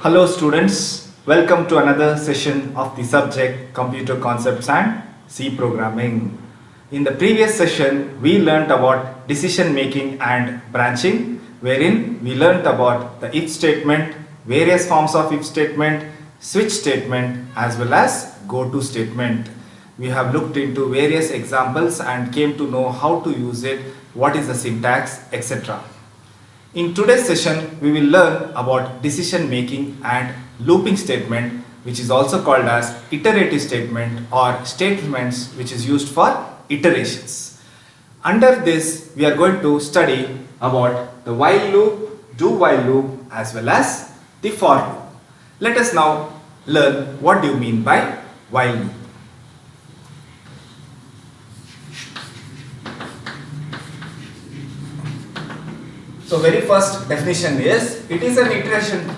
Hello students, welcome to another session of the subject Computer Concepts and C Programming. In the previous session, we learnt about decision making and branching, wherein we learnt about the if statement, various forms of if statement, switch statement as well as go to statement. We have looked into various examples and came to know how to use it, what is the syntax, etc. In today's session, we will learn about decision making and looping statement, which is also called as iterative statement or statements which is used for iterations. Under this, we are going to study about the while loop, do while loop as well as the for loop. Let us now learn what do you mean by while loop. So very first definition is, it is an iteration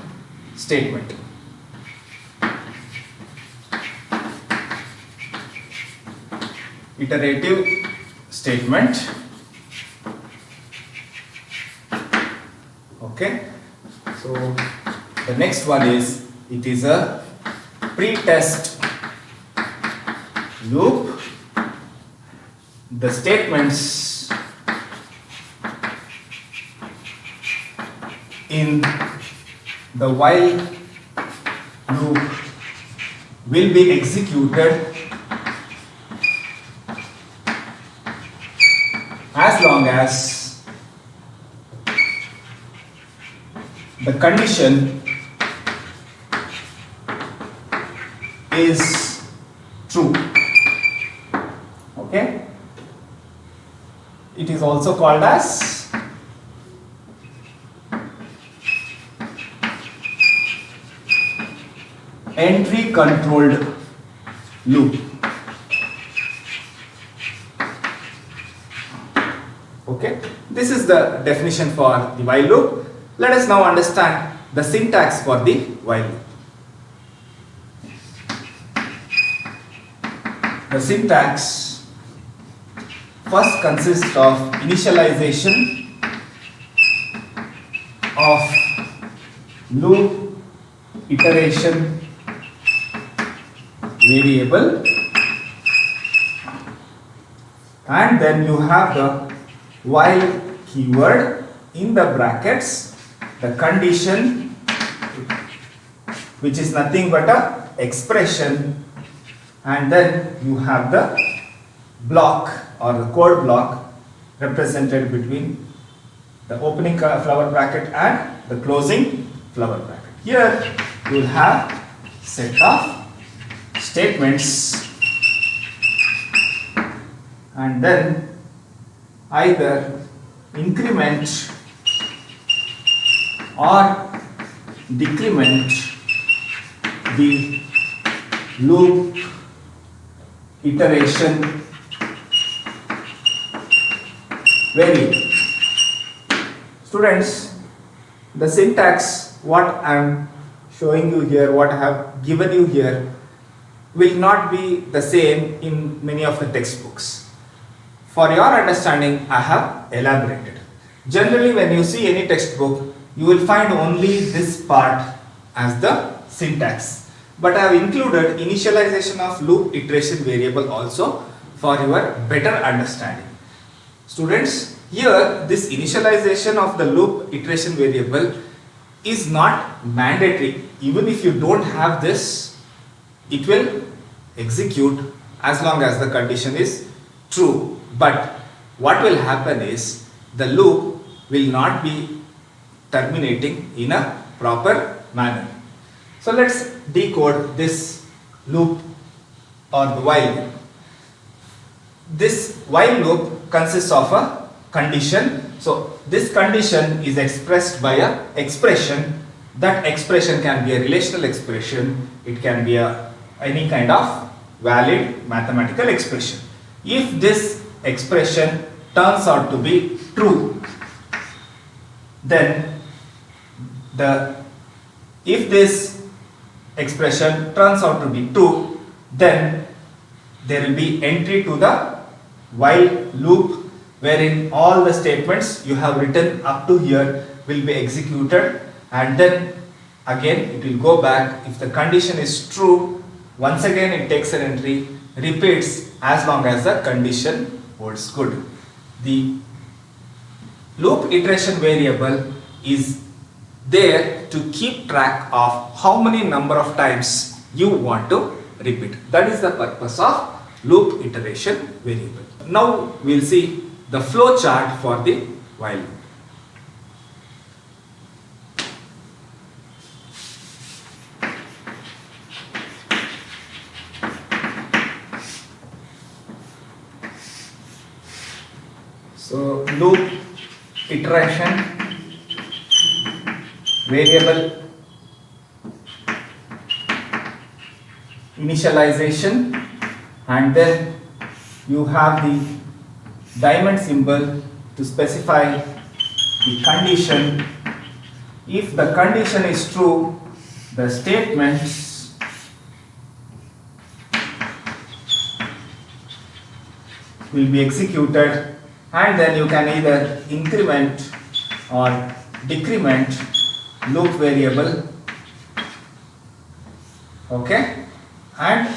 statement. Iterative statement. Okay. So the next one is, it is a pre-test loop. The statements in the while loop will be executed as long as the condition is true. Okay? It is also called as entry controlled loop. Okay, this is the definition for the while loop. Let us now understand the syntax for the while loop. The syntax first consists of initialization of loop iteration variable, and then you have the while keyword in the brackets, the condition, which is nothing but a expression, and then you have the block or the code block represented between the opening flower bracket and the closing flower bracket. Here you will have set of statements, and then either increment or decrement the loop iteration variable. Students, the syntax what I am showing you here, what I have given you here, will not be the same in many of the textbooks. For your understanding, I have elaborated. Generally, when you see any textbook, you will find only this part as the syntax. But I have included initialization of loop iteration variable also for your better understanding. Students, here this initialization of the loop iteration variable is not mandatory. Even if you don't have this, it will execute as long as the condition is true. But what will happen is, the loop will not be terminating in a proper manner. So let's decode this loop or the while loop. This while loop consists of a condition. So this condition is expressed by a expression. That expression can be a relational expression, it can be any kind of valid mathematical expression. If this expression turns out to be true, then if this expression turns out to be true, then there will be entry to the while loop, wherein all the statements you have written up to here will be executed, and then Again it will go back. If the condition is true, once again it takes an entry, repeats as long as the condition holds good. The loop iteration variable is there to keep track of how many number of times you want to repeat. That is the purpose of loop iteration variable. Now we will see the flow chart for the while loop. So loop iteration variable initialization, and then you have the diamond symbol to specify the condition. If the condition is true, the statements will be executed, and then you can either increment or decrement loop variable, okay, and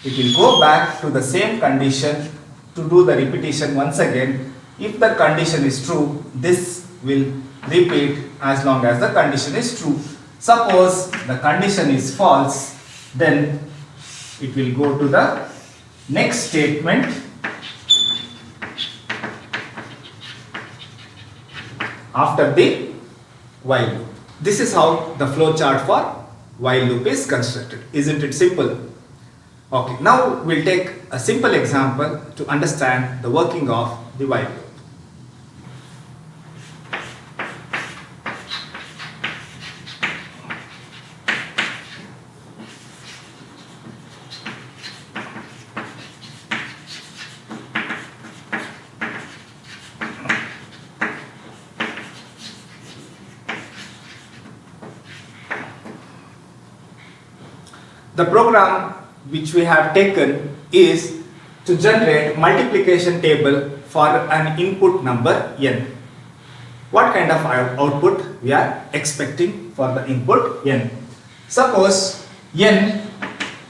it will go back to the same condition to do the repetition once again. If the condition is true, this will repeat as long as the condition is true. Suppose the condition is false, then it will go to the next statement after the while loop. This is how the flow chart for while loop is constructed. Isn't it simple? Okay, now we'll take a simple example to understand the working of the while loop. The program which we have taken is to generate multiplication table for an input number n. What kind of output we are expecting for the input n? Suppose n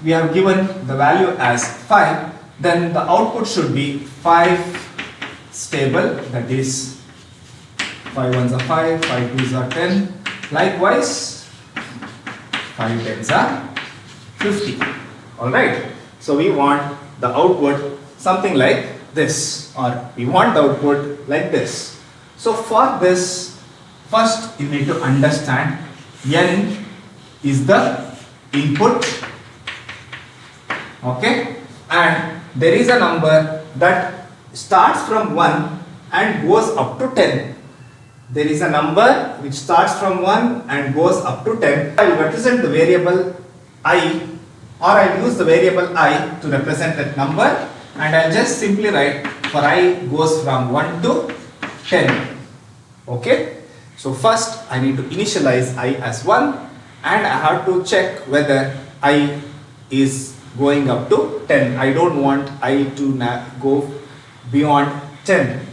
we have given the value as 5, then the output should be 5 stable, that is 5 ones are 5, 5 twos are 10, likewise 5 tens are 50. Alright, so we want the output something like this, or we want the output like this. So for this, first you need to understand n is the input, okay, and there is a number that starts from 1 and goes up to 10. There is a number which starts from 1 and goes up to 10. I will represent the variable I, or I'll use the variable I to represent that number, and I'll just simply write for I goes from 1 to 10. Okay, so first I need to initialize I as 1, and I have to check whether I is going up to 10. I don't want I to go beyond 10.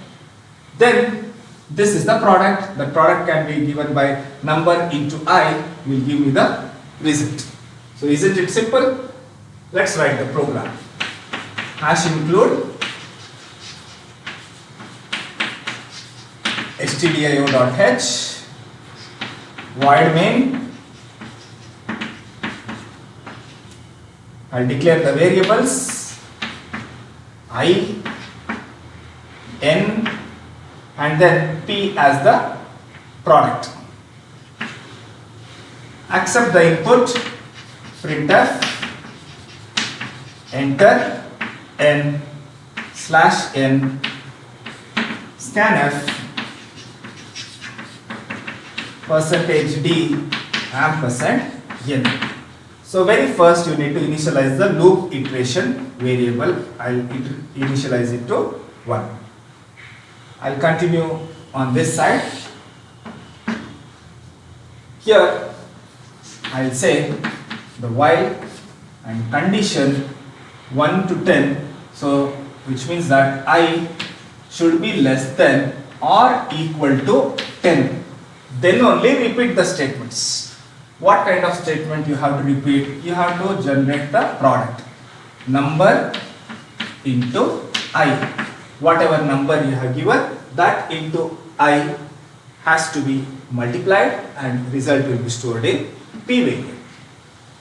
Then this is the product. The product can be given by number into I will give me the result. So isn't it simple? Let's write the program. Hash include stdio.h void main. I'll declare the variables I, n, and then p as the product. Accept the input, printf, enter n slash n scanf %d ampersand n. So very first you need to initialize the loop iteration variable. I'll initialize it to 1. I'll continue on this side. Here I'll say the while and condition 1 to 10, so which means that I should be less than or equal to 10. Then only repeat the statements. what kind of statement you have to repeat? You have to generate the product. Number into I. Whatever number you have given, that into I has to be multiplied and result will be stored in P variable.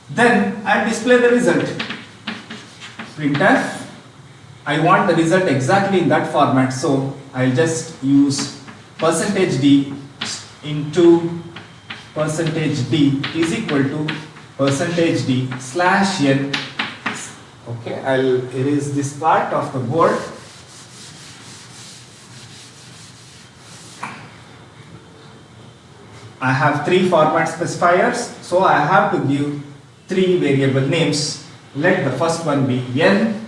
Then I display the result. Printf. I want the result exactly in that format, so I'll just use %d into %d is equal to %d/n. Okay, I'll erase this part of the board. I have three format specifiers, so I have to give three variable names. Let the first one be n,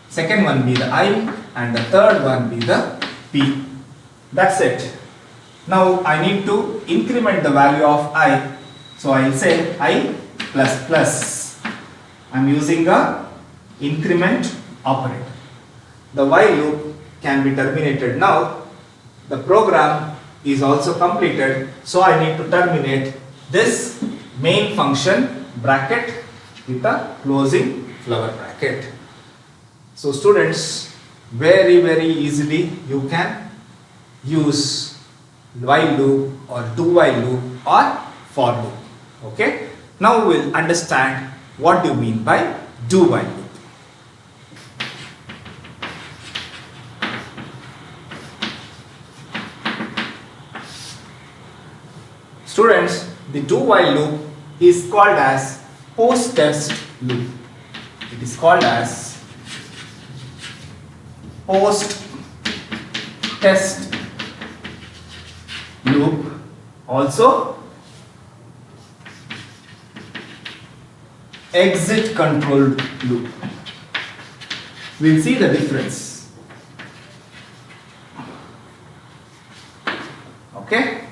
second one be the I, and the third one be the P. That's it. Now I need to increment the value of I, so I'll say I plus plus. I'm using a increment operator. The while loop can be terminated now. The program is also completed, so I need to terminate this main function bracket with a closing flower bracket. So students, very easily you can use while loop or do while loop or for loop. Okay, now we'll understand what do you mean by do while loop. Students, the do while loop is called as post test loop. It is called as post test loop, also exit controlled loop. We'll see the difference. Okay.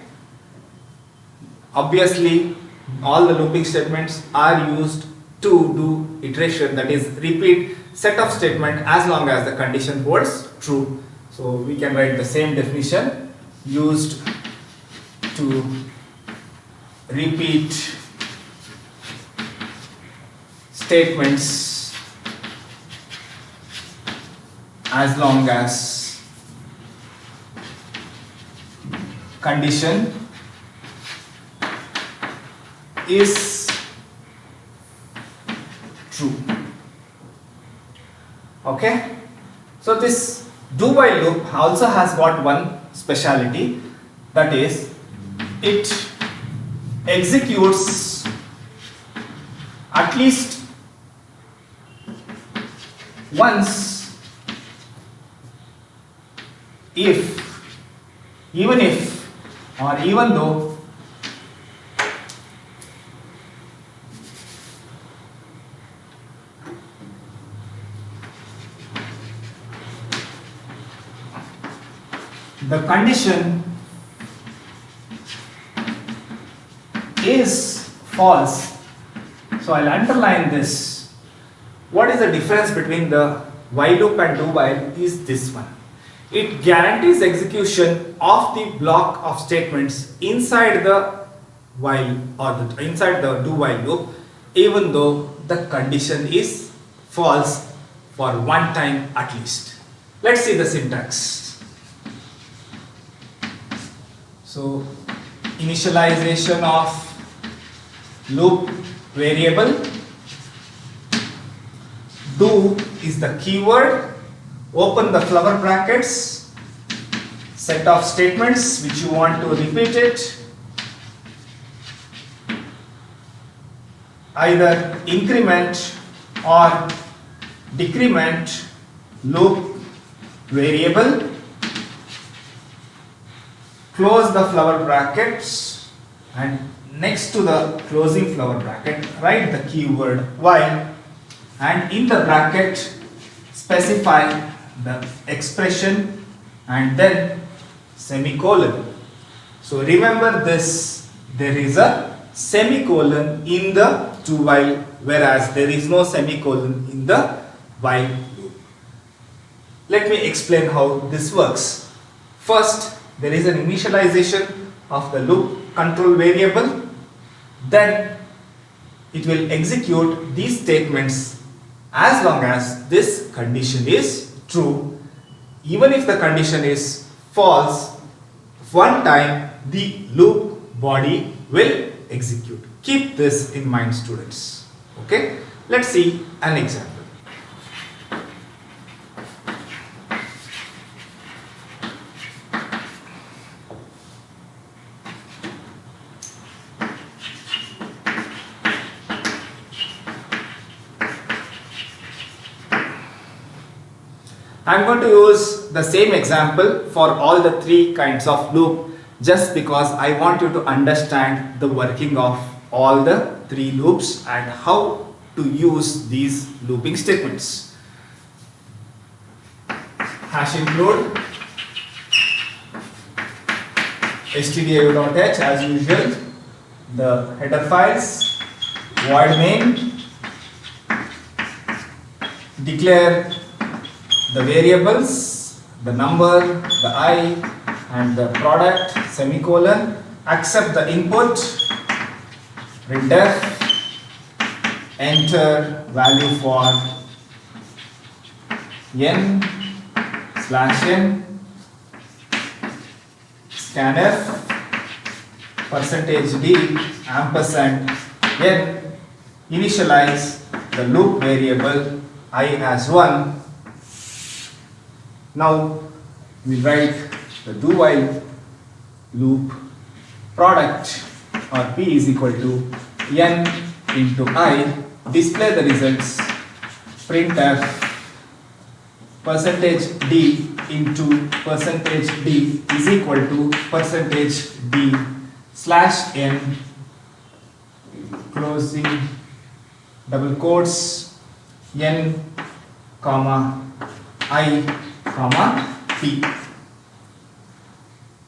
Obviously, all the looping statements are used to do iteration, that is repeat set of statement as long as the condition holds true. So we can write the same definition, used to repeat statements as long as condition is true. Okay, so this do while loop also has got one speciality, that is it executes at least once if, even if, or even though the condition is false. So I'll underline this. What is the difference between the while loop and do while is this one. It guarantees execution of the block of statements inside the while or inside the do while loop, even though the condition is false for one time at least. Let's see the syntax. So initialization of loop variable, do is the keyword, open the flower brackets, set of statements which you want to repeat it, either increment or decrement loop variable, close the flower brackets, and next to the closing flower bracket write the keyword while, and in the bracket specify the expression and then semicolon. So remember this, there is a semicolon in the do while, whereas there is no semicolon in the while loop. Let me explain how this works. First, there is an initialization of the loop control variable. then it will execute these statements as long as this condition is true. Even if the condition is false, one time the loop body will execute. Keep this in mind, students. Okay, let's see an example. I am going to use the same example for all the three kinds of loop, just because I want you to understand the working of all the three loops and how to use these looping statements. Hash include stdio.h as usual, the header files, void main, declare the variables, the number, the I and the product, semicolon, accept the input, printf, enter value for n/n, scanf, %d, ampersand, n, initialize the loop variable I as 1. Now we write the do while loop product or p is equal to n into I, display the results, printf %d into %d is equal to %d/n, closing double quotes, n comma I comma p,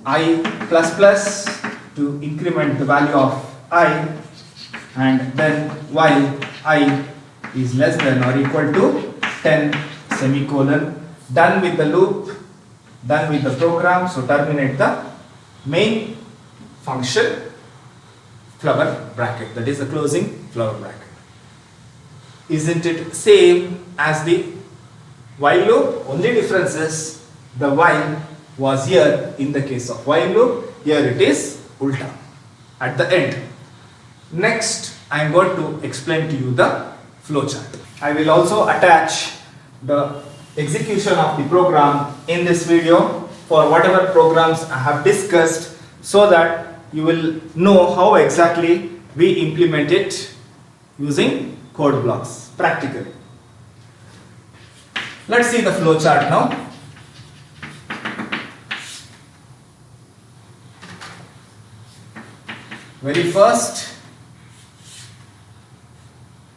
I plus plus to increment the value of I, and then while I is less than or equal to 10, semicolon. Done with the loop, done with the program. So terminate the main function flower bracket, that is the closing flower bracket. Isn't it same as the while loop? Only difference is the while was here in the case of while loop, here it is ulta at the end. Next I am going to explain to you the flowchart. I will also attach the execution of the program in this video for whatever programs I have discussed, so that you will know how exactly we implement it using code blocks practically. Let's see the flowchart now. Very first,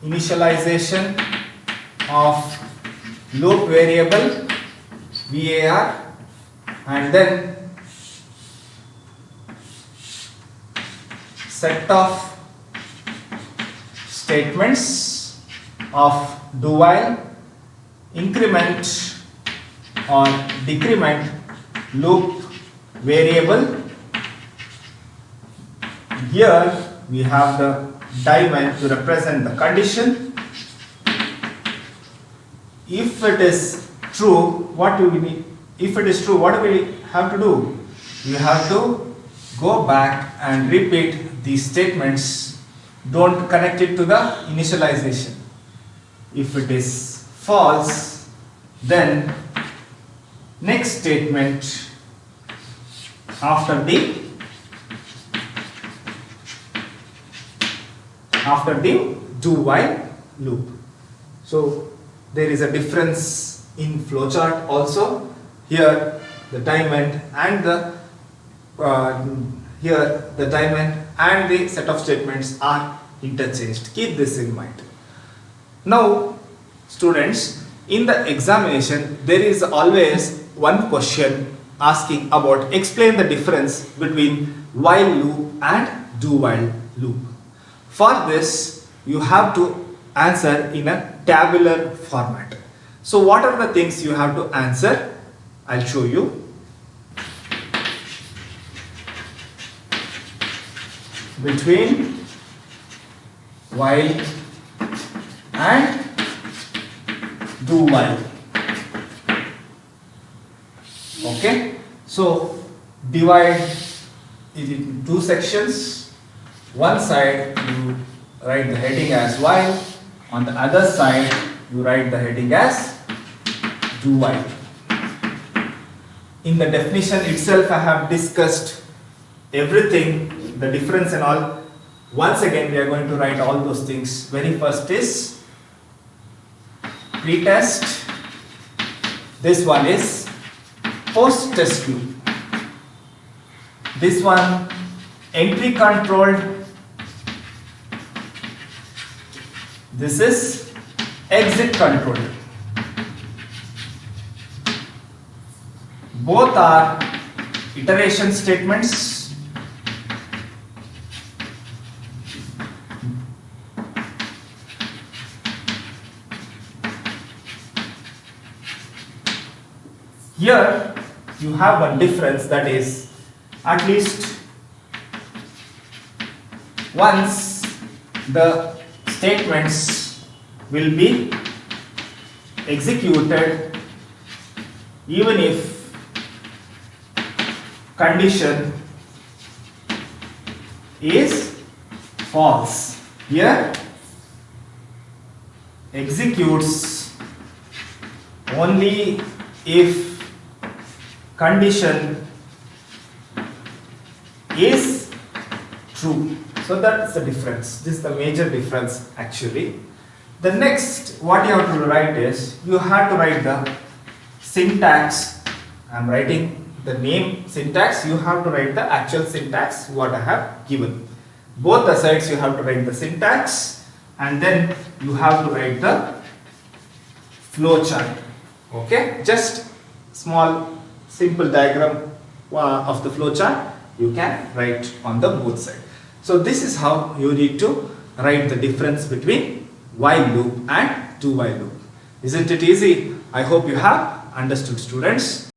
initialization of loop variable var, and then set of statements of do while, increment or decrement loop variable. Here we have the diamond to represent the condition. If it is true, what do we need? If it is true, what do we have to do? We have to go back and repeat these statements. Don't connect it to the initialization. If it is false, then next statement after the do while loop. So there is a difference in flowchart also. Here the diamond and the set of statements are interchanged. Keep this in mind. Now students, in the examination there is always one question asking about explain the difference between while loop and do while loop. For this you have to answer in a tabular format. So what are the things you have to answer? I'll show you. Between while and do while. Okay, so divide it into two sections. One side you write the heading as while, on the other side you write the heading as do while. In the definition itself I have discussed everything, the difference and all. Once again we are going to write all those things. Very first is pre-test, this one is post-test loop, this one entry controlled, this is exit controlled. Both are iteration statements. Here you have one difference, that is, at least once the statements will be executed even if condition is false. Here executes only if condition is true. So that's the difference. This is the major difference actually. The next what you have to write is, you have to write the syntax. I am writing the name syntax, you have to write the actual syntax what I have given. Both the sides you have to write the syntax, and then you have to write the flow chart. Okay, just small simple diagram of the flow chart you can write on the both sides. So this is how you need to write the difference between while loop and do while loop. Isn't it easy? I hope you have understood, students.